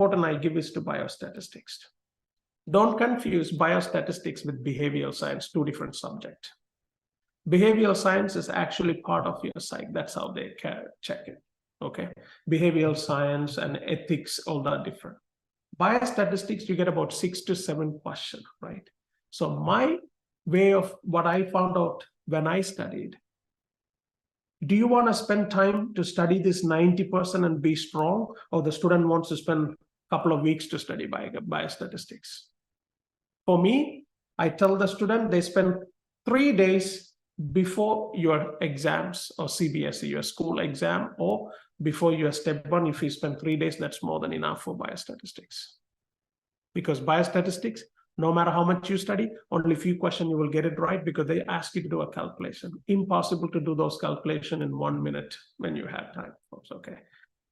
important I give is to biostatistics. Don't confuse biostatistics with behavioral science, two different subjects. Behavioral science is actually part of your psych. That's how they check it. Okay. Behavioral science and ethics, all that different. Biostatistics, you get about 6 to 7 questions, right? So my way of what I found out when I studied, do you want to spend time to study this 90% and be strong, or the student wants to spend a couple of weeks to study biostatistics? For me, I tell the student they spend 3 days before your exams or CBSE, your school exam, or before your step 1. If you spend 3 days, that's more than enough for biostatistics. Because biostatistics, no matter how much you study, only a few questions you will get it right, because they ask you to do a calculation. Impossible to do those calculations in 1 minute when you have time, folks, okay?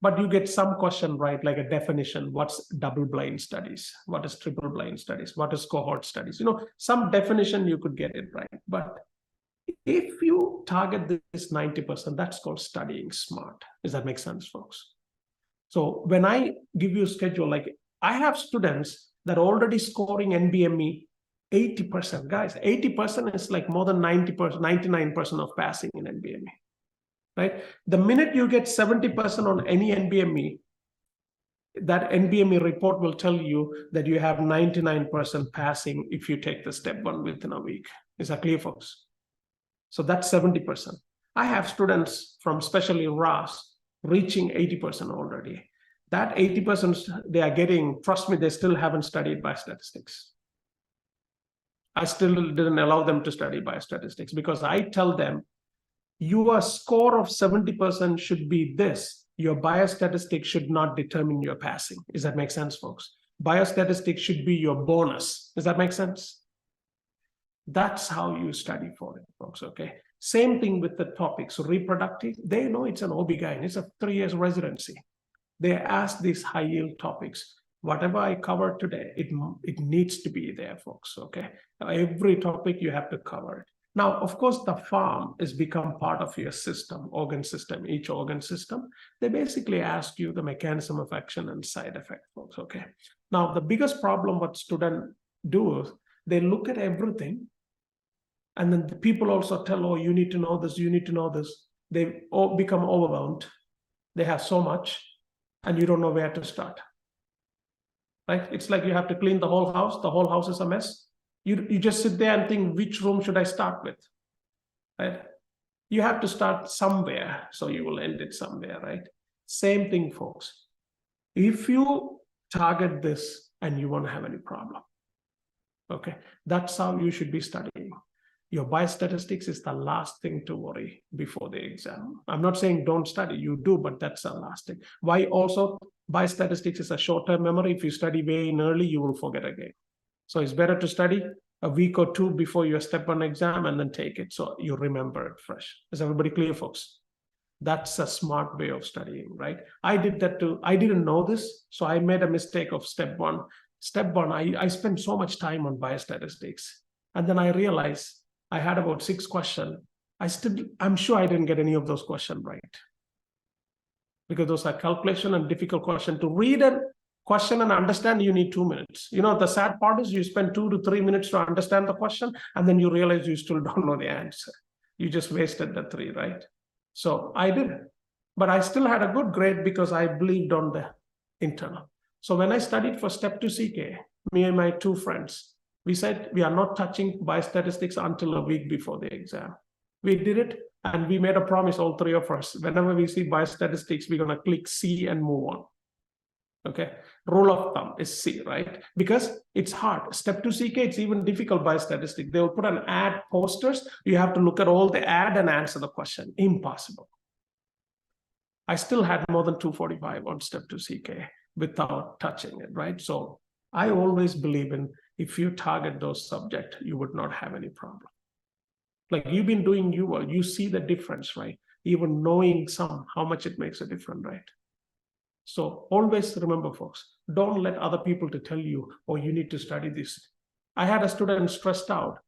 But you get some question right, like a definition. What's double-blind studies? What is triple-blind studies? What is cohort studies? You know, some definition you could get it right. But if you target this 90%, that's called studying smart. Does that make sense, folks? So when I give you a schedule, like I have students that are already scoring NBME 80%. Guys, 80% is like more than 90%, 99% of passing in NBME, right? The minute you get 70% on any NBME, that NBME report will tell you that you have 99% passing if you take the step 1 within a week. Is that clear, folks? So that's 70%. I have students from especially RAS reaching 80% already. That 80% they are getting, trust me, they still haven't studied biostatistics. I still didn't allow them to study biostatistics, because I tell them, your score of 70% should be this. Your biostatistics should not determine your passing. Does that make sense, folks? Biostatistics should be your bonus. Does that make sense? That's how you study for it, folks, okay? Same thing with the topics. So reproductive, they know it's an OB-GYN. It's a 3 years residency. They ask these high-yield topics. Whatever I cover today, it needs to be there, folks, okay? Every topic you have to cover it. Now, of course, the farm has become part of your system, organ system, each organ system. They basically ask you the mechanism of action and side effect, folks, okay? Now, the biggest problem what students do is they look at everything, and then the people also tell, oh, you need to know this, you need to know this. They all become overwhelmed. They have so much, and you don't know where to start, right? It's like you have to clean the whole house. The whole house is a mess. You just sit there and think, which room should I start with, right? You have to start somewhere, so you will end it somewhere, right? Same thing, folks. If you target this and you won't have any problem, okay? That's how you should be studying. Your biostatistics is the last thing to worry before the exam. I'm not saying don't study, you do, but that's the last thing. Why also? Biostatistics is a short-term memory. If you study way in early, you will forget again. So it's better to study a week or 2 before your step 1 exam and then take it, so you remember it fresh. Is everybody clear, folks? That's a smart way of studying, right? I did that too. I didn't know this, so I made a mistake of step 1. Step 1, I spent so much time on biostatistics, and then I realized I had about 6 questions. I'm sure I didn't get any of those questions right, because those are calculation and difficult questions. To read a question and understand, you need 2 minutes. You know, the sad part is you spend 2 to 3 minutes to understand the question, and then you realize you still don't know the answer. You just wasted the 3, right? So I did it, but I still had a good grade because I believed on the internal. So when I studied for step 2 CK, me and my 2 friends, we said we are not touching biostatistics until a week before the exam. We did it, and we made a promise, all 3 of us. Whenever we see biostatistics, we're going to click C and move on. Okay, rule of thumb is C, right? Because it's hard. Step 2 CK, it's even difficult biostatistics. They will put an ad posters. You have to look at all the ad and answer the question. Impossible. I still had more than 245 on step 2 CK without touching it, right? So I always believe in, if you target those subjects, you would not have any problem. Like you've been doing UL, you see the difference, right? Even knowing how much it makes a difference, right? So always remember, folks, don't let other people to tell you, oh, you need to study this. I had a student stressed out.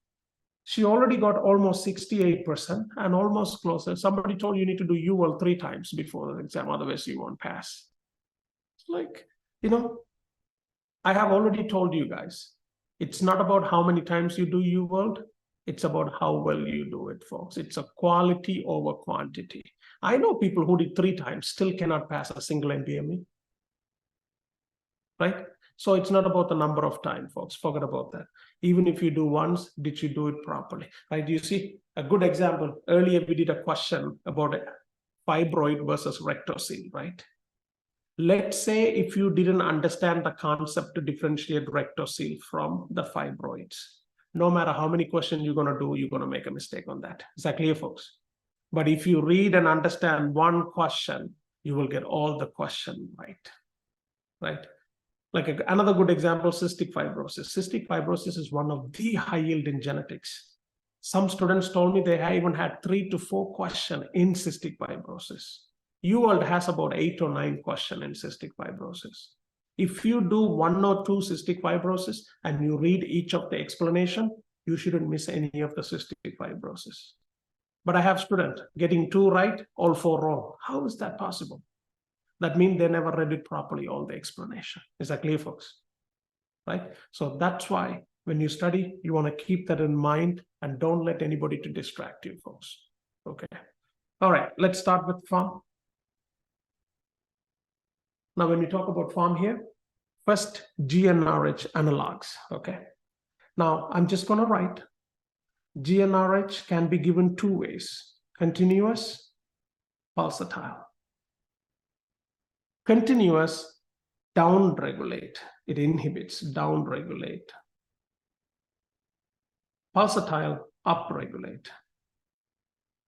She already got almost 68% and almost closer. Somebody told you need to do UL 3 times before the exam, otherwise you won't pass. It's like, you know, I have already told you guys, it's not about how many times you do UWorld. It's about how well you do it, folks. It's a quality over quantity. I know people who did 3 times still cannot pass a single NBME, right? So it's not about the number of time, folks. Forget about that. Even if you do once, did you do it properly, right? You see a good example. Earlier, we did a question about a fibroid versus rectocele, right? Let's say if you didn't understand the concept to differentiate rectocele from the fibroids, no matter how many questions you're going to do, you're going to make a mistake on that. Is that clear, folks? But if you read and understand one question, you will get all the question right? Like another good example, cystic fibrosis. Cystic fibrosis is one of the high yield in genetics. Some students told me they even had 3 to 4 questions in cystic fibrosis. UWorld has about 8 or 9 questions in cystic fibrosis. If you do 1 or 2 cystic fibrosis and you read each of the explanation, you shouldn't miss any of the cystic fibrosis. But I have students getting 2 right, all 4 wrong. How is that possible? That means they never read it properly, all the explanation. Is that clear, folks? Right? So that's why when you study, you want to keep that in mind and don't let anybody to distract you, folks. Okay. All right, let's start with form. Now, when we talk about form here, first GnRH analogs, okay? Now, I'm just going to write GnRH can be given 2 ways, continuous, pulsatile. Continuous, downregulate. It inhibits, downregulate. Pulsatile, upregulate.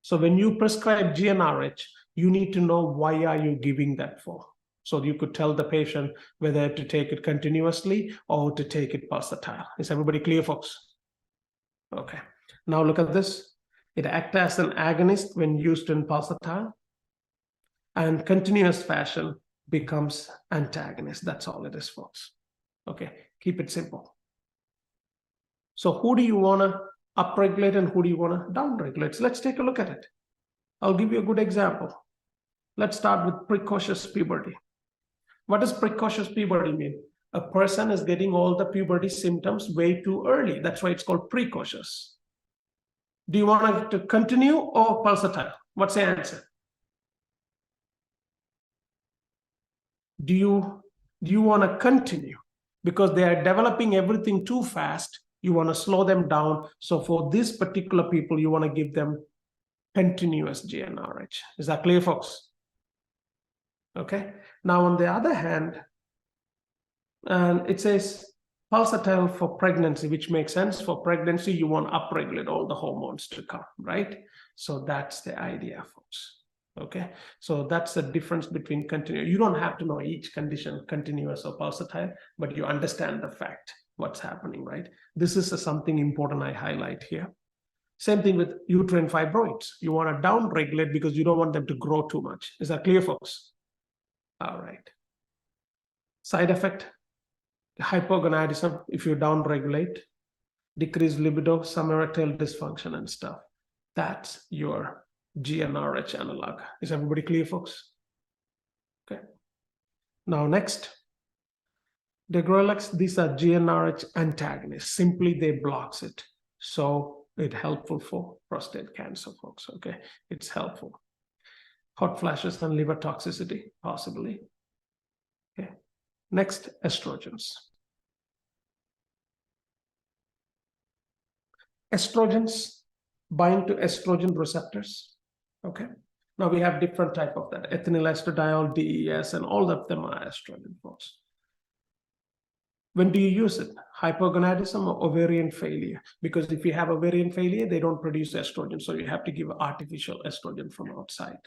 So when you prescribe GnRH, you need to know why are you giving that for. So you could tell the patient whether to take it continuously or to take it pulsatile. Is everybody clear, folks? Okay. Now look at this. It acts as an agonist when used in pulsatile, and continuous fashion becomes antagonist. That's all it is, folks. Okay, keep it simple. So who do you want to upregulate and who do you want to downregulate? So let's take a look at it. I'll give you a good example. Let's start with precocious puberty. What does precocious puberty mean? A person is getting all the puberty symptoms way too early. That's why it's called precocious. Do you want it to continue or pulsatile? What's the answer? Do you want to continue? Because they are developing everything too fast. You want to slow them down. So for this particular people, you want to give them continuous GnRH. Is that clear, folks? Okay. Now, on the other hand, it says pulsatile for pregnancy, which makes sense. For pregnancy, you want to upregulate all the hormones to come, right? So that's the idea, folks. Okay, so that's the difference between continuous. You don't have to know each condition, continuous or pulsatile, but you understand the fact, what's happening, right? This is something important I highlight here. Same thing with uterine fibroids. You want to downregulate because you don't want them to grow too much. Is that clear, folks? All right. Side effect, hypogonadism, if you downregulate, decreased libido, some erectile dysfunction and stuff. That's your GnRH analog. Is everybody clear, folks? Okay. Now next, degrelix, these are GnRH antagonists. Simply they blocks it. So it's helpful for prostate cancer, folks. Okay, it's helpful. Hot flashes and liver toxicity, possibly. Okay. Next, estrogens. Estrogens bind to estrogen receptors. Okay. Now we have different type of that. Ethinyl estradiol, DES, and all of them are estrogen, folks. When do you use it? Hypogonadism or ovarian failure? Because if you have ovarian failure, they don't produce estrogen. So you have to give artificial estrogen from outside.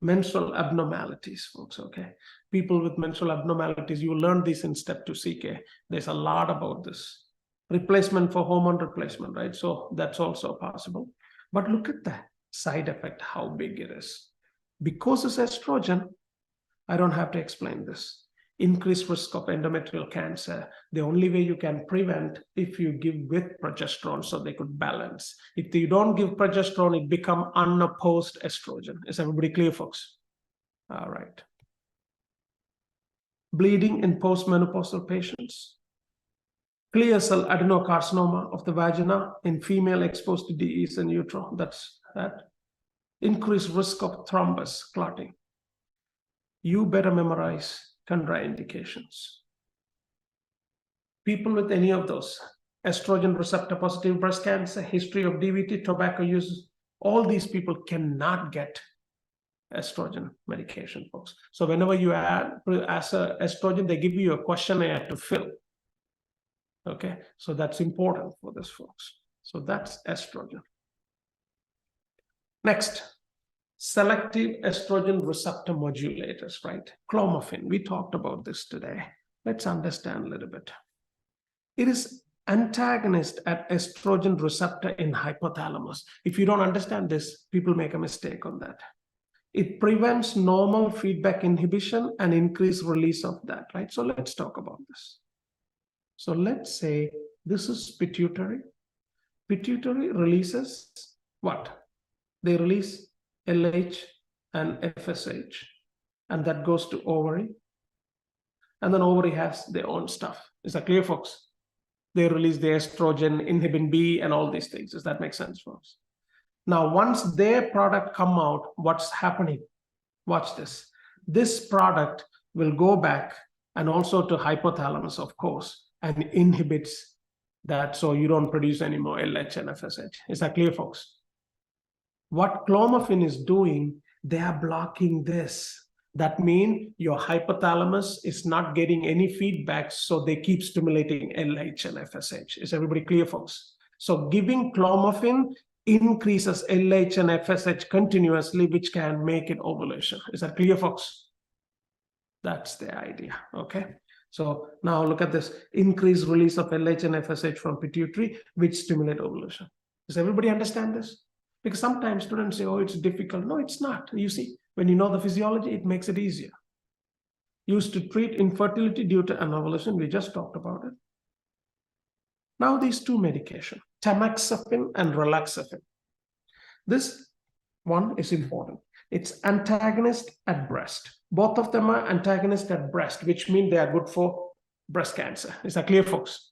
Menstrual abnormalities, folks, okay? People with menstrual abnormalities, you learn this in step 2 CK. There's a lot about this. Replacement for hormone replacement, right? So that's also possible. But look at that side effect, how big it is. Because it's estrogen, I don't have to explain this. Increased risk of endometrial cancer. The only way you can prevent if you give with progesterone so they could balance. If you don't give progesterone, it becomes unopposed estrogen. Is everybody clear, folks? All right. bleeding in postmenopausal patients, clear cell adenocarcinoma of the vagina in female exposed to DEs in utero. That's that. Increased risk of thrombus clotting. You better memorize contraindications. People with any of those, estrogen receptor positive breast cancer, history of DVT, tobacco use, all these people cannot get estrogen medication, folks. So whenever you ask estrogen, they give you a questionnaire to fill. Okay, so that's important for this, folks. So that's estrogen. Next, selective estrogen receptor modulators, right? Clomiphene, we talked about this today. Let's understand a little bit. It is antagonist at estrogen receptor in hypothalamus. If you don't understand this, people make a mistake on that. It prevents normal feedback inhibition and increased release of that, right? So let's talk about this. So let's say this is pituitary. Pituitary releases what? They release LH and FSH, and that goes to ovary. And then ovary has their own stuff. Is that clear, folks? They release the estrogen, inhibin B, and all these things. Does that make sense, folks? Now, once their product come out, what's happening? Watch this. This product will go back and also to hypothalamus, of course, and inhibits that so you don't produce any more LH and FSH. Is that clear, folks? What clomiphene is doing, they are blocking this. That means your hypothalamus is not getting any feedback, so they keep stimulating LH and FSH. Is everybody clear, folks? So giving clomiphene increases LH and FSH continuously, which can make it ovulation. Is that clear, folks? That's the idea, okay? So now look at this, increased release of LH and FSH from pituitary, which stimulate ovulation. Does everybody understand this? Because sometimes students say, oh, it's difficult. No, it's not. You see, when you know the physiology, it makes it easier. Used to treat infertility due to anovulation. We just talked about it. Now these two medications, tamoxifen and relaxafen. This one is important. It's antagonist at breast. Both of them are antagonist at breast, which means they are good for breast cancer. Is that clear, folks?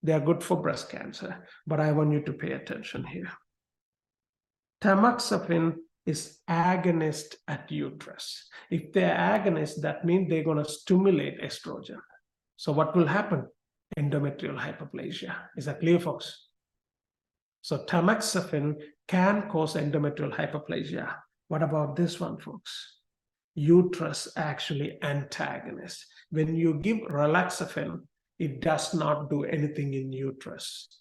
They are good for breast cancer, but I want you to pay attention here. Tamoxifen is agonist at uterus. If they're agonist, that means they're going to stimulate estrogen. So what will happen? Endometrial hyperplasia. Is that clear, folks? So tamoxifen can cause endometrial hyperplasia. What about this one, folks? Uterus actually antagonist. When you give relaxafen, it does not do anything in uterus.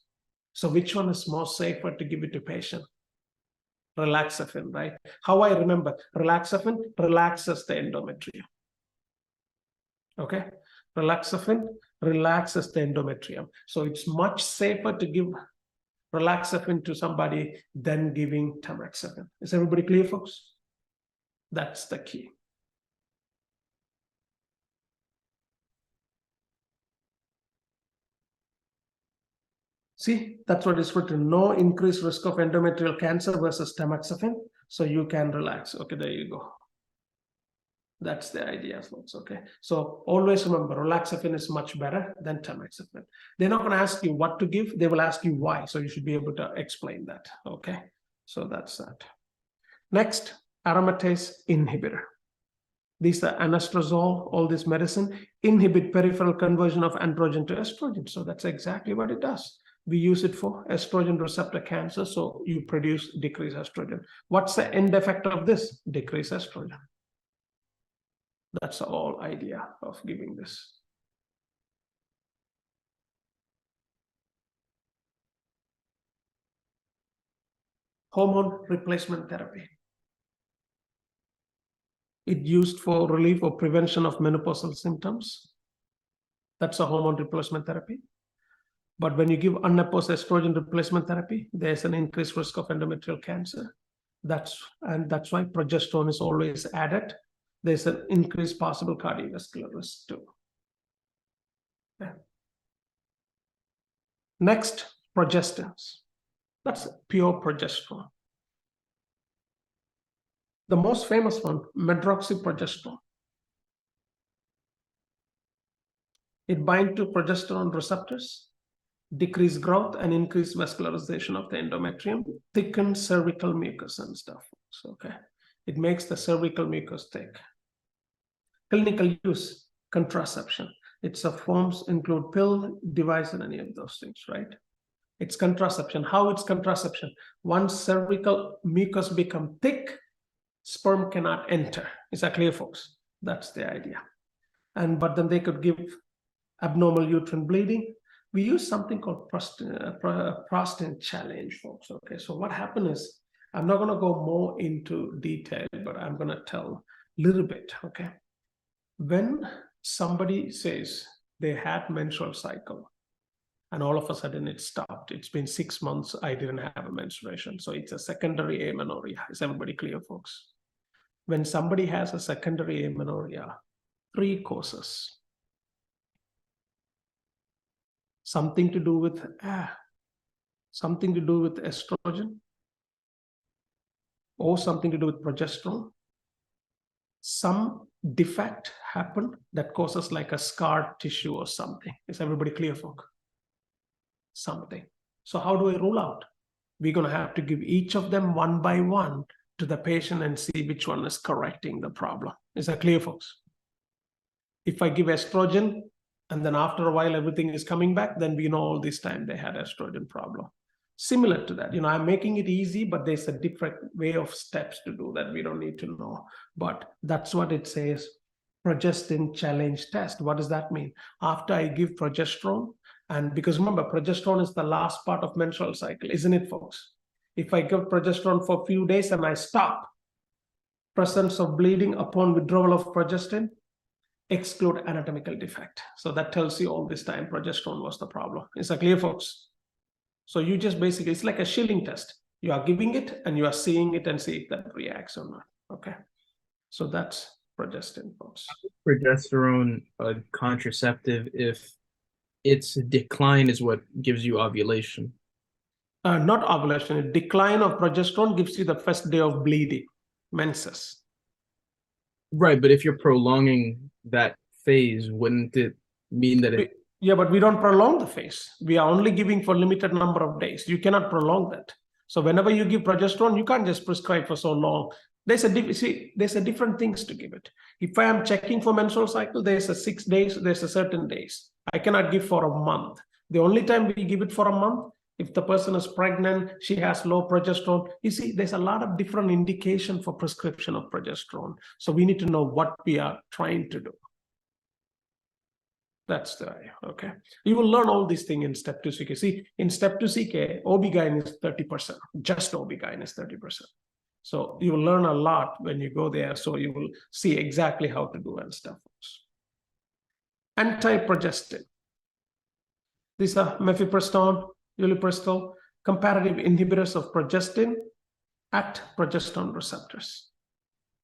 So which one is more safer to give it to patient? Relaxafen, right? How I remember, relaxafen relaxes the endometrium. Okay? Relaxafen relaxes the endometrium. So it's much safer to give relaxafen to somebody than giving tamoxifen. Is everybody clear, folks? That's the key. See, that's what is written. No increased risk of endometrial cancer versus tamoxifen. So you can relax. Okay, there you go. That's the idea, folks. Okay. So always remember, relaxafen is much better than tamoxifen. They're not going to ask you what to give. They will ask you why. So you should be able to explain that. Okay. So that's that. Next, aromatase inhibitor. These are anastrozole, all this medicine, inhibit peripheral conversion of androgen to estrogen. So that's exactly what it does. We use it for estrogen receptor cancer. So you produce decreased estrogen. What's the end effect of this? Decreased estrogen. That's the whole idea of giving this. Hormone replacement therapy. It's used for relief or prevention of menopausal symptoms. That's a hormone replacement therapy. But when you give unopposed estrogen replacement therapy, there's an increased risk of endometrial cancer. That's why progesterone is always added. There's an increased possible cardiovascular risk too. Okay. Next, progestins. That's pure progesterone. The most famous one, medroxyprogesterone. It binds to progesterone receptors, decrease growth and increase vascularization of the endometrium, thicken cervical mucus and stuff. So, okay, it makes the cervical mucus thick. Clinical use, contraception. Its forms include pill, device, and any of those things, right? It's contraception. How it's contraception? Once cervical mucus become thick, sperm cannot enter. Is that clear, folks? That's the idea. But then they could give abnormal uterine bleeding. We use something called prostate challenge, folks. Okay, so what happened is, I'm not going to go more into detail, but I'm going to tell a little bit. Okay, when somebody says they had menstrual cycle and all of a sudden it stopped, it's been 6 months, I didn't have a menstruation, so it's a secondary amenorrhea. Is everybody clear, folks? When somebody has a secondary amenorrhea, 3 causes. Something to do with estrogen, or something to do with progesterone. Some defect happened that causes like a scar tissue or something. Is everybody clear, folk? Something. So how do I rule out? We're going to have to give each of them one by one to the patient and see which one is correcting the problem. Is that clear, folks? If I give estrogen, and then after a while everything is coming back, then we know all this time they had estrogen problem. Similar to that, I'm making it easy, but there's a different way of steps to do that. We don't need to know, but that's what it says. Progestin challenge test. What does that mean? After I give progesterone, and because remember, progesterone is the last part of menstrual cycle, isn't it, folks? If I give progesterone for a few days and I stop, presence of bleeding upon withdrawal of progestin, exclude anatomical defect. So that tells you all this time progesterone was the problem. Is that clear, folks? So you just basically, it's like a Schilling test. You are giving it and you are seeing it and see if that reacts or not. Okay. So that's progestin, folks. Progesterone, a contraceptive, if its decline is what gives you ovulation? Not ovulation. A decline of progesterone gives you the first day of bleeding, menses. Right, but if you're prolonging that phase, wouldn't it mean that it... Yeah, but we don't prolong the phase. We are only giving for limited number of days. You cannot prolong that. So whenever you give progesterone, you can't just prescribe for so long. There's a different things to give it. If I am checking for menstrual cycle, there's a 6 days, there's a certain days. I cannot give for a month. The only time we give it for a month, if the person is pregnant, she has low progesterone. You see, there's a lot of different indication for prescription of progesterone. So we need to know what we are trying to do. That's the idea, okay? You will learn all these things in step 2 CK. See, in step 2 CK, OB-GYN is 30%. Just OB-GYN is 30%. So you will learn a lot when you go there. So you will see exactly how to do and stuff. Anti-progestin. These are mifepristone, ulipristal, comparative inhibitors of progestin at progesterone receptors.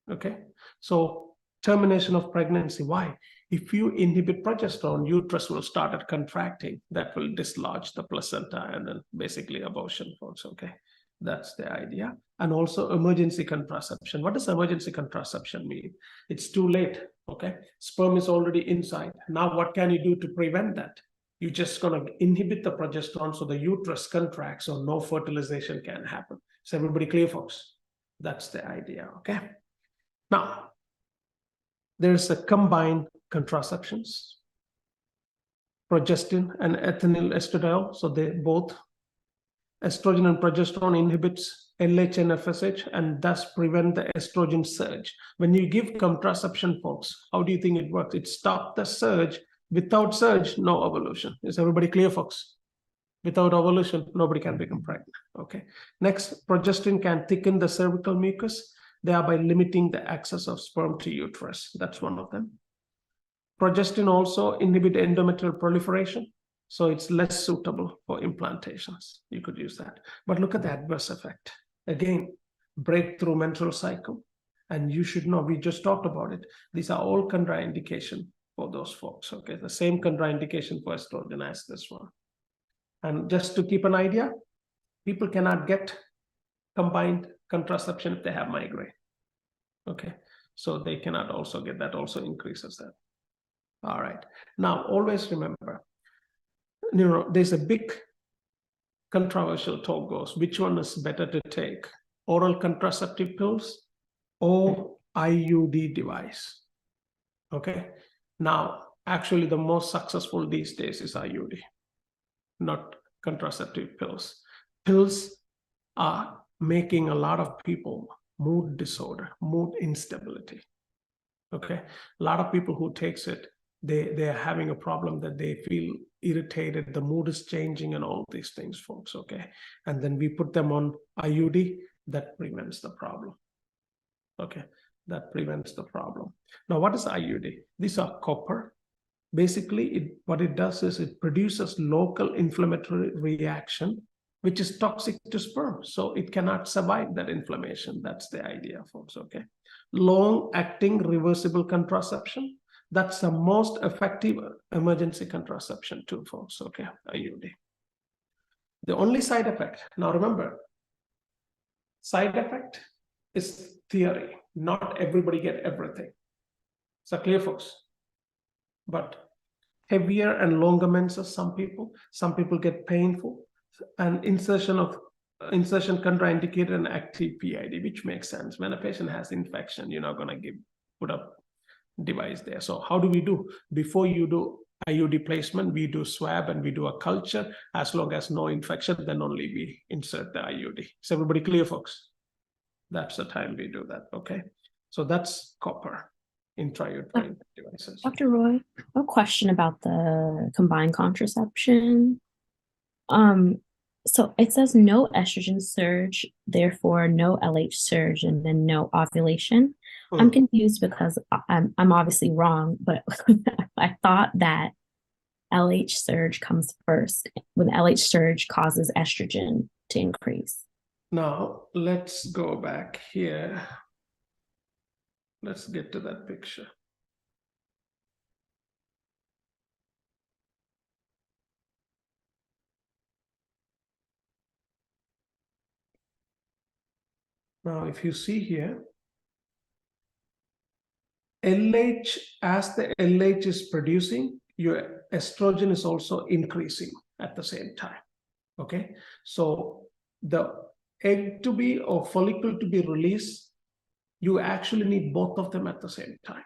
Okay, so termination of pregnancy. Why? If you inhibit progesterone, uterus will start contracting. That will dislodge the placenta and then basically abortion, folks. Okay, that's the idea. And also emergency contraception. What does emergency contraception mean? It's too late. Okay, sperm is already inside. Now what can you do to prevent that? You're just going to inhibit the progesterone so the uterus contracts, so no fertilization can happen. Is everybody clear, folks? That's the idea. Okay, now there's a combined contraceptions, progestin and ethinyl estradiol. So they both, estrogen and progesterone inhibits LH and FSH and thus prevent the estrogen surge. When you give contraception, folks, how do you think it works? It stops the surge. Without surge, no ovulation. Is everybody clear, folks? Without ovulation, nobody can become pregnant. Okay. Next, progestin can thicken the cervical mucus, thereby limiting the access of sperm to uterus. That's one of them. Progestin also inhibits endometrial proliferation, so it's less suitable for implantations. You could use that. But look at the adverse effect. Again, breakthrough menstrual cycle. And you should know, we just talked about it. These are all contraindication for those folks. Okay, the same contraindication for estrogen as this one. And just to keep an idea, people cannot get combined contraception if they have migraine. Okay, so they cannot also get that, also increases that. All right. Now, always remember, there's a big controversial talk goes, which one is better to take? Oral contraceptive pills or IUD device? Okay. Now, actually, the most successful these days is IUD, not contraceptive pills. Pills are making a lot of people mood disorder, mood instability. Okay. A lot of people who takes it, they're having a problem that they feel irritated, the mood is changing and all these things, folks. Okay. And then we put them on IUD, that prevents the problem. Okay. That prevents the problem. Now, what is IUD? These are copper. Basically, what it does is it produces local inflammatory reaction, which is toxic to sperm. So it cannot survive that inflammation. That's the idea, folks. Okay. Long-acting reversible contraception. That's the most effective emergency contraception too, folks. Okay. IUD. The only side effect. Now remember, side effect is theory. Not everybody get everything. So clear, folks. But heavier and longer menses, some people get painful, and insertion contraindicated an active PID, which makes sense. When a patient has infection, you're not going to put a device there. So how do we do? Before you do IUD placement, we do swab and we do a culture. As long as no infection, then only we insert the IUD. Is everybody clear, folks? That's the time we do that. Okay. So that's copper intrauterine devices. Dr. Roy, a question about the combined contraception. So it says no estrogen surge, therefore no LH surge, and then no ovulation. I'm confused because I'm obviously wrong, but I thought that LH surge comes first when LH surge causes estrogen to increase. Now, let's go back here. Let's get to that picture. Now, if you see here, LH, as the LH is producing, your estrogen is also increasing at the same time. Okay, so the egg to be or follicle to be released, you actually need both of them at the same time.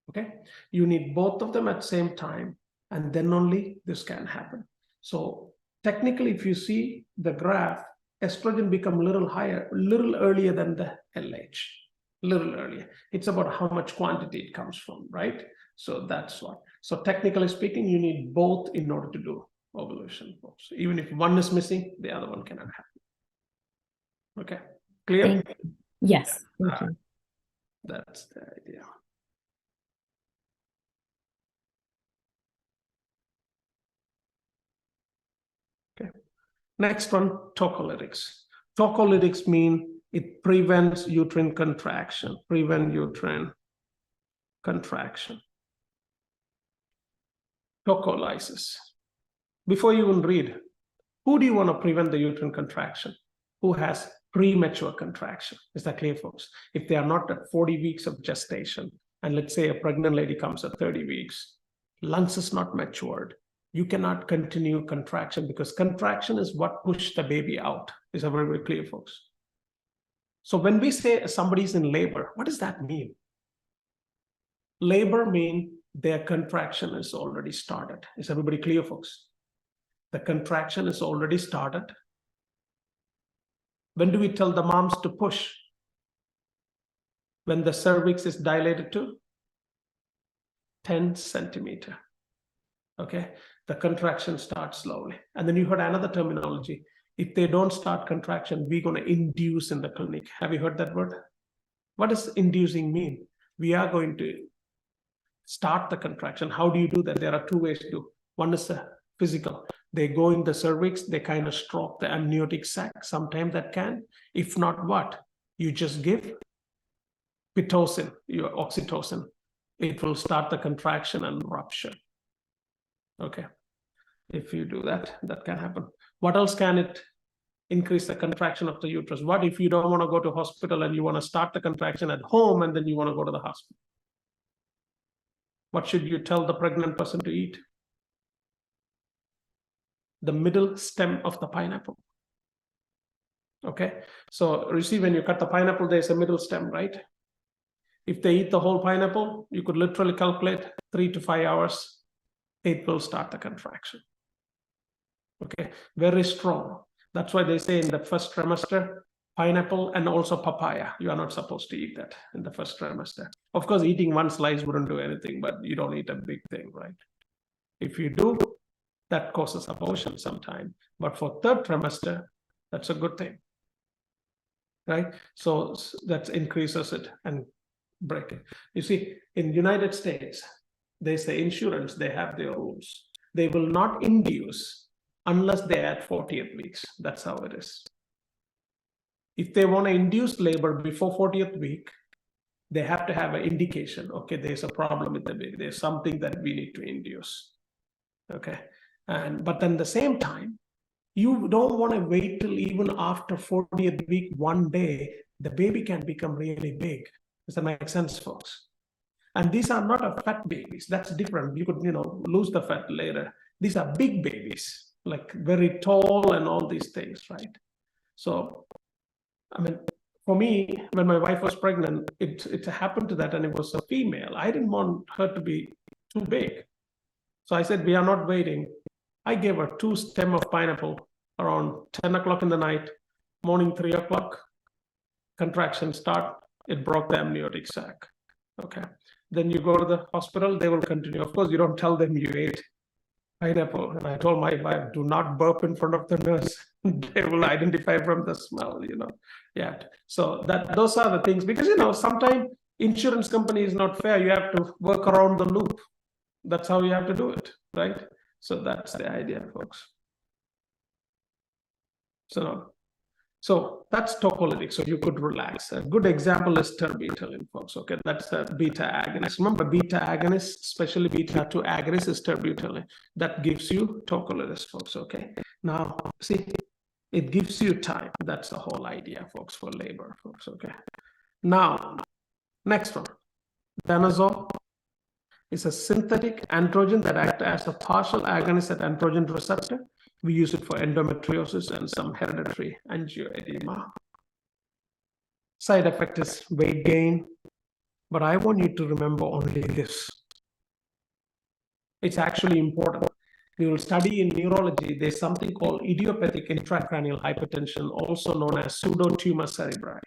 Okay, you need both of them at the same time, and then only this can happen. So technically, if you see the graph, estrogen become a little higher, a little earlier than the LH, a little earlier. It's about how much quantity it comes from, right? So that's what. So technically speaking, you need both in order to do ovulation. So even if one is missing, the other one cannot happen. Okay, clear? Yes. Thank you. That's the idea. Okay. Next one, tocolytics. Tocolytics mean it prevents uterine contraction, prevent uterine contraction. Tocolysis. Before you even read, who do you want to prevent the uterine contraction? Who has premature contraction? Is that clear, folks? If they are not at 40 weeks of gestation, and let's say a pregnant lady comes at 30 weeks, lungs is not matured, you cannot continue contraction because contraction is what pushed the baby out. Is that very, very clear, folks? So when we say somebody's in labor, what does that mean? Labor means their contraction is already started. Is everybody clear, folks? The contraction is already started. When do we tell the moms to push? When the cervix is dilated to 10 centimeter. Okay, the contraction starts slowly. And then you heard another terminology. If they don't start contraction, we're going to induce in the clinic. Have you heard that word? What does inducing mean? We are going to start the contraction. How do you do that? There are two ways to do. One is physical. They go in the cervix, they kind of stroke the amniotic sac. Sometimes that can. If not, what? You just give Pitocin, your oxytocin. It will start the contraction and rupture. Okay. If you do that, that can happen. What else can it increase the contraction of the uterus? What if you don't want to go to hospital and you want to start the contraction at home and then you want to go to the hospital? What should you tell the pregnant person to eat? The middle stem of the pineapple. Okay, so you see when you cut the pineapple, there's a middle stem, right? If they eat the whole pineapple, you could literally calculate 3 to 5 hours, it will start the contraction. Okay, very strong. That's why they say in the first trimester, pineapple and also papaya, you are not supposed to eat that in the first trimester. Of course, eating one slice wouldn't do anything, but you don't eat a big thing, right? If you do, that causes abortion sometime. But for third trimester, that's a good thing, right? So that increases it and break it. You see, in United States, they say insurance, they have their rules. They will not induce unless they're at 40th weeks. That's how it is. If they want to induce labor before 40th week, they have to have an indication. Okay, there's a problem with the baby. There's something that we need to induce. Okay, but then at the same time, you don't want to wait till even after 40th week, one day, the baby can become really big. Does that make sense, folks? And these are not a fat babies. That's different. You could, lose the fat later. These are big babies, like very tall and all these things, right? So, I mean, for me, when my wife was pregnant, it happened to that, and it was a female. I didn't want her to be too big. So I said, we are not waiting. I gave her 2 stems of pineapple around 10 o'clock in the night, morning 3 o'clock, contractions start, it broke the amniotic sac. Okay. Then you go to the hospital, they will continue. Of course, you don't tell them you ate pineapple. And I told my wife, do not burp in front of the nurse. They will identify from the smell, Yeah. So those are the things, because, sometimes insurance company is not fair. You have to work around the loop. That's how you have to do it, right? So that's the idea, folks. So that's tocolytic. So you could relax. A good example is terbutaline, folks. Okay, that's a beta agonist. Remember, beta agonist, especially beta 2 agonist, is terbutaline. That gives you tocolysis, folks. Okay. Now, see, it gives you time. That's the whole idea, folks, for labor, folks. Okay. Now, next one, danazol. It's a synthetic androgen that acts as a partial agonist at androgen receptor. We use it for endometriosis and some hereditary angioedema. Side effect is weight gain, but I want you to remember only this. It's actually important. We will study in neurology, there's something called idiopathic intracranial hypertension, also known as pseudotumor cerebri.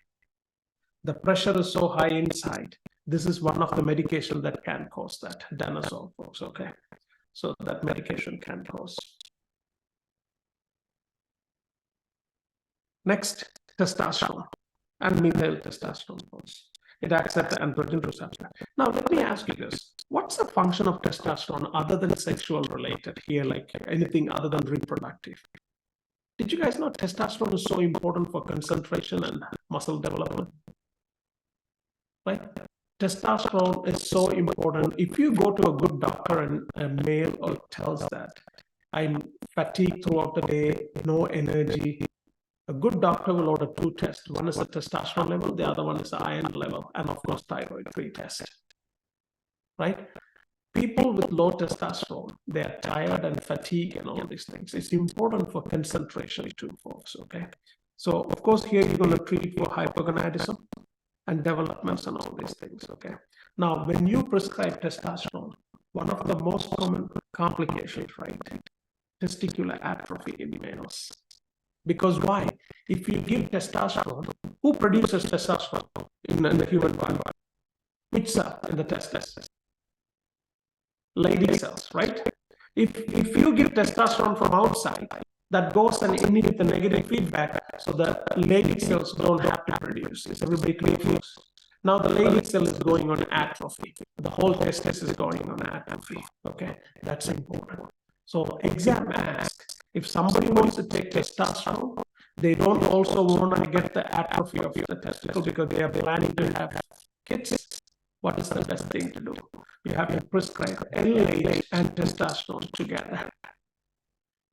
The pressure is so high inside. This is one of the medication that can cause that, danazol, folks, okay? So that medication can cause. Next, testosterone and methyl testosterone, folks. It acts at the androgen receptor. Now, let me ask you this. What's the function of testosterone other than sexual related here, like anything other than reproductive? Did you guys know testosterone is so important for concentration and muscle development? Right? Testosterone is so important. If you go to a good doctor and a male or tells that I'm fatigued throughout the day, no energy, a good doctor will order 2 tests. One is the testosterone level, the other one is the iron level, and of course, thyroid 3 test. Right? People with low testosterone, they are tired and fatigued and all these things. It's important for concentration too, folks. Okay. So, of course, here you're going to treat for hypogonadism and developments and all these things. Okay. Now, when you prescribe testosterone, one of the most common complications, right? Testicular atrophy in males. Because why? If you give testosterone, who produces testosterone in the human body? Which cell in the testes? Leydig cells, right? If you give testosterone from outside, that goes and inhibits the negative feedback, so the Leydig cells don't have to produce. Is everybody clear? Now the Leydig cell is going on atrophy. The whole testis is going on atrophy. Okay, that's important. So exam asks, if somebody wants to take testosterone, they don't also want to get the atrophy of the testicle because they are planning to have kids. What is the best thing to do? You have to prescribe LH and testosterone together.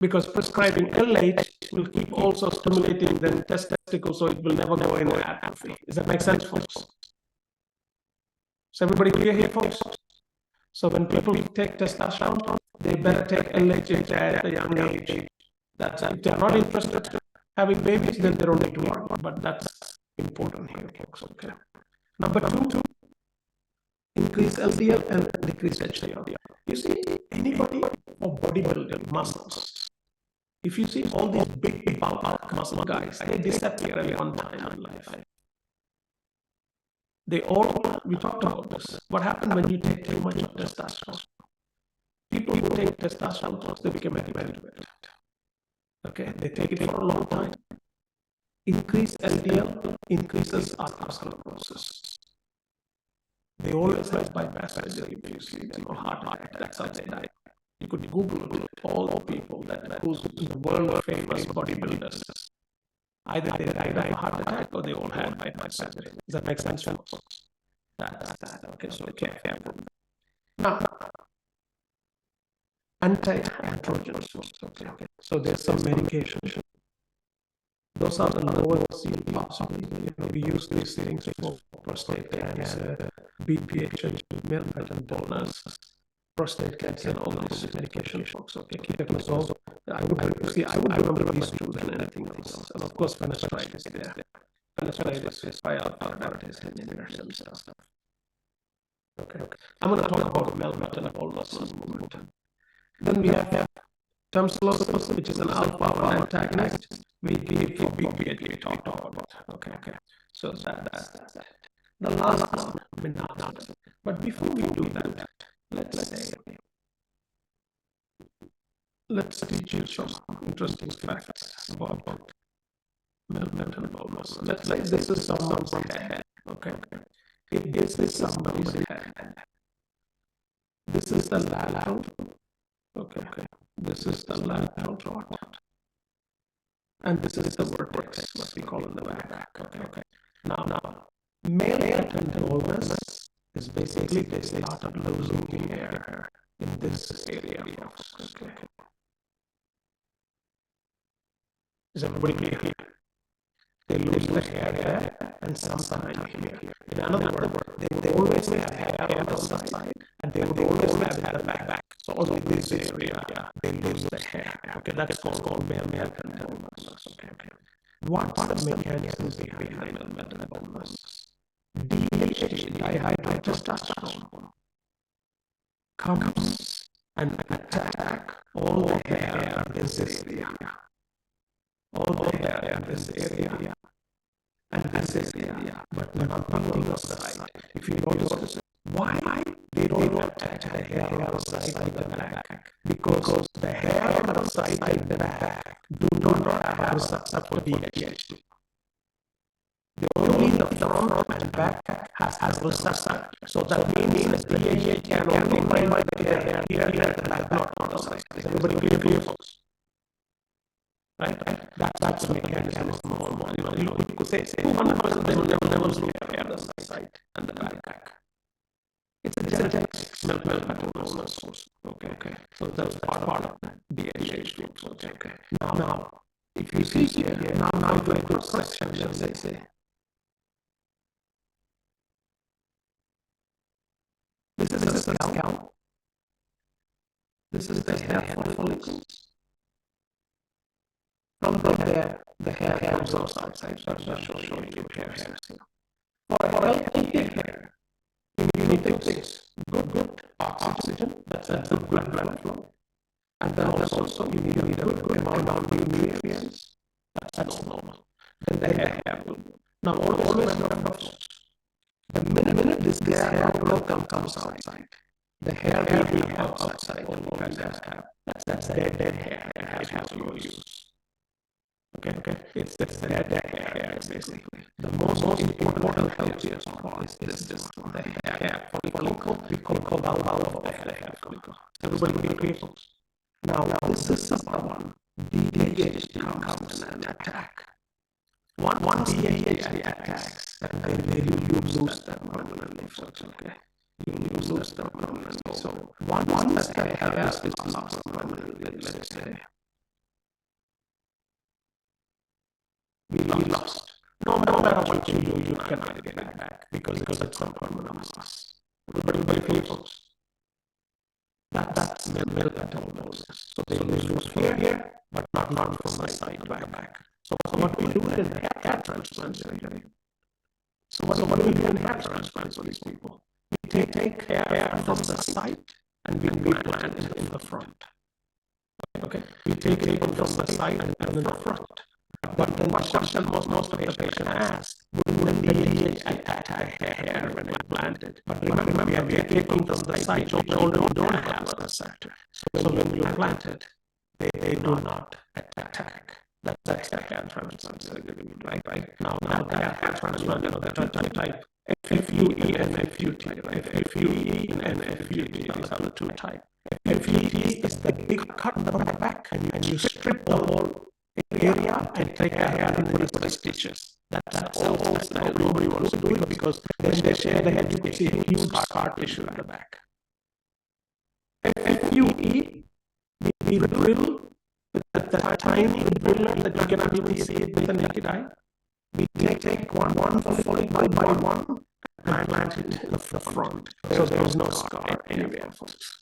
Because prescribing LH will keep also stimulating the testicle, so it will never go into atrophy. Does that make sense, folks? Is everybody clear here, folks? So when people take testosterone, they better take LH at a young age. That's if they're not interested in having babies, then they don't need to worry. But that's important here, folks. Okay. Number two, increase LDL and decrease HDL. You see, anybody for bodybuilding muscles, if you see all these big bulk muscle guys, they disappear at one time in life. They all, we talked about this. What happened when you take too much of testosterone? People who take testosterone, they become addicted to it. Okay, they take it for a long time. Increase LDL increases atherosclerosis. They always have bypass surgery if you see them, or heart attack. That's how they die. You could Google it, all the people who's the world famous bodybuilders. Either they died of a heart attack or they all had bypass surgery. Does that make sense? That's that. Okay, so careful. Now, anti-androgen. Okay. So there's some medication. Those are the lowest you possibly. We use these things for prostate cancer, BPH, male pattern baldness, prostate cancer, and all these medication folks. Okay, ketoconazole. I would remember these two than anything else. And of course, finasteride is there. Finasteride is alpha-adaptase inhibitors and stuff. Okay. I'm going to talk about male pattern baldness in a moment. Then we have tamsulosin, which is an alpha antagonist. We give for BPH we talked about. Okay. So that's that. The last one, minasertib. But before we do that, let's teach you some interesting facts about male pattern baldness. Let's say this is someone's head. Okay. If this is somebody's head, this is the lateral. Okay. This is the lateral rod. And this is the vertex, what we call in the back. Okay. Now, male pattern baldness is basically they started losing hair in this area. Okay. Is everybody clear here? They lose the hair there and sometime here. In other words, they would always have hair on the side and they would always have hair back. So only this area, they lose the hair. Okay, that's called male pattern baldness. Okay. What's the mechanism behind male pattern baldness? DHT, dihydrotestosterone, comes and attack all the hair in this area. All the hair in this area. And this area, but nothing on the side. If you notice, why they don't attack the hair on the side of the back? Because the hair on the side of the back do not have receptor for DHT. Only the front and back has receptor. So that means the DHT can only bind by the hair here at the back, not on the side. Is everybody clear, folks? Right? That's the mechanism of normal. You could say 200% they will never lose hair on the side and the back. It's a genetic male pattern baldness. Okay. So that's part of DHT. Okay. Now, if you see here, now if I do section, let's say. This is the scalp. This is the hair follicles. From there, the hair comes outside. So I'm showing you hair here. For a healthy hair, you need things. Good oxygen. That's a good blood flow. And then also you need a good amount of nutrients. That's normal. Then the hair will. Now always remember, the minute this hair growth comes outside, the hair we have outside always have. That's dead hair. It has no use. Okay. It's the dead hair, basically. The most important healthiest part is this the hair follicle. We call the valve of the hair follicle. Everybody be careful. Now this is the one. DHT comes and attack. One DHT attacks, and then you lose them permanently. Okay. You lose them permanently. So once the hair is lost permanently, let's say. We lost. No matter what you do, you cannot get it back because it's not permanent loss. Everybody folks. That's male-pattern baldness. So they lose here, but not from the side back. So what we do in hair transplant surgery. So what do we do in hair transplants for these people? We take hair from the side and we plant it in the front. Okay, we take it from the side and in the front. But then the question most of the patient asks, wouldn't the DH attack the hair when it's planted? But remember, we are taking from the side, which already don't have a receptor. So when you plant it, they do not attack. That's the hair transplant surgery, right? Now the hair transplant, the type FUE and FUT, right? FUE and FUT, these are the two types. FUT is the big cut on the back, and you strip the whole area and take a hair and put the stitches. That's all style. Nobody wants to do it because when they share the head, you can see a huge scar tissue in the back. FUE, we drill with the tiny drill that you can actually see it with the naked eye. We take one follicle by one and plant it in the front. So there is no scar anywhere, folks.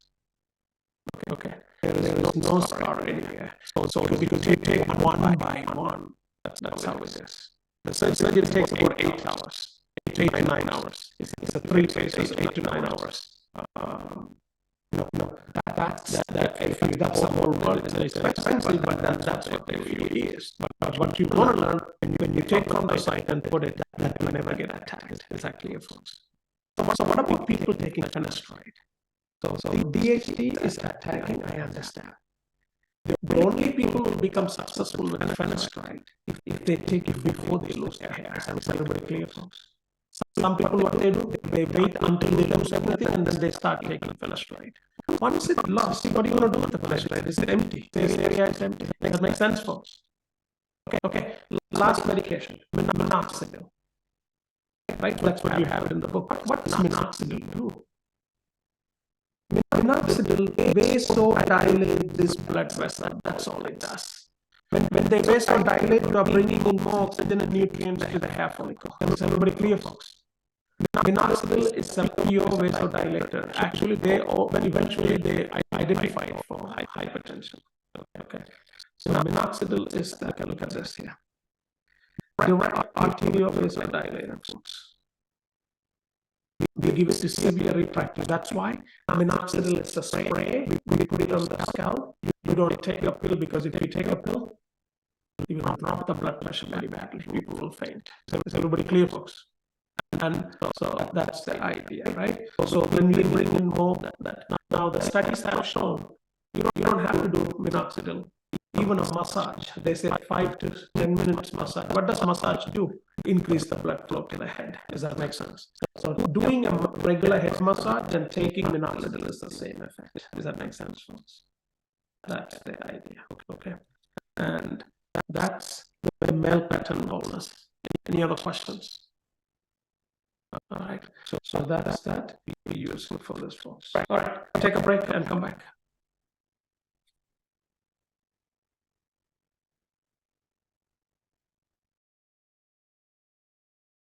Okay. There is no scar anywhere. So we could take one by one. That's how it is. The surgery takes about 8 hours, 8 to 9 hours. It's a 3 phases, 8 to 9 hours. That's the whole world. It's expensive, but that's what the FUE is. But what you want to learn when you take from the site and put it, that you never get attacked. Exactly, folks. So what about people taking finasteride? So the DHT is attacking, I understand. The only people who become successful with finasteride if they take it before they lose their hair. Is everybody clear, folks? Some people, what they do, they wait until they lose everything and then they start taking finasteride. Once it's lost, what are you going to do with the finasteride? It's empty. This area is empty. Does that make sense, folks? Okay. Last medication, minoxidil. Right? That's what you have in the book. What does minoxidil do? Minoxidil vasodilate this blood vessel. That's all it does. When they vasodilate, you are bringing in more oxygen and nutrients to the hair follicle. Is everybody clear, folks? Minoxidil is a pure vasodilator. Actually, eventually they identify it for hypertension. Okay. So minoxidil is that. Look at this here. Direct arterial vasodilator, folks. We give it to severe refractory. That's why minoxidil is a spray. We put it on the scalp. You don't take a pill because if you take a pill, you will drop the blood pressure very badly. People will faint. So is everybody clear, folks? And so that's the idea, right? So when we bring in more than that, now the studies have shown you don't have to do minoxidil. Even a massage, they say 5 to 10 minutes massage. What does massage do? Increase the blood flow to the head. Does that make sense? So doing a regular head massage and taking minoxidil is the same effect. Does that make sense, folks? That's the idea. Okay. And that's the male pattern baldness. Any other questions? All right. So that's that. Be useful for this, folks. All right. Take a break and come back.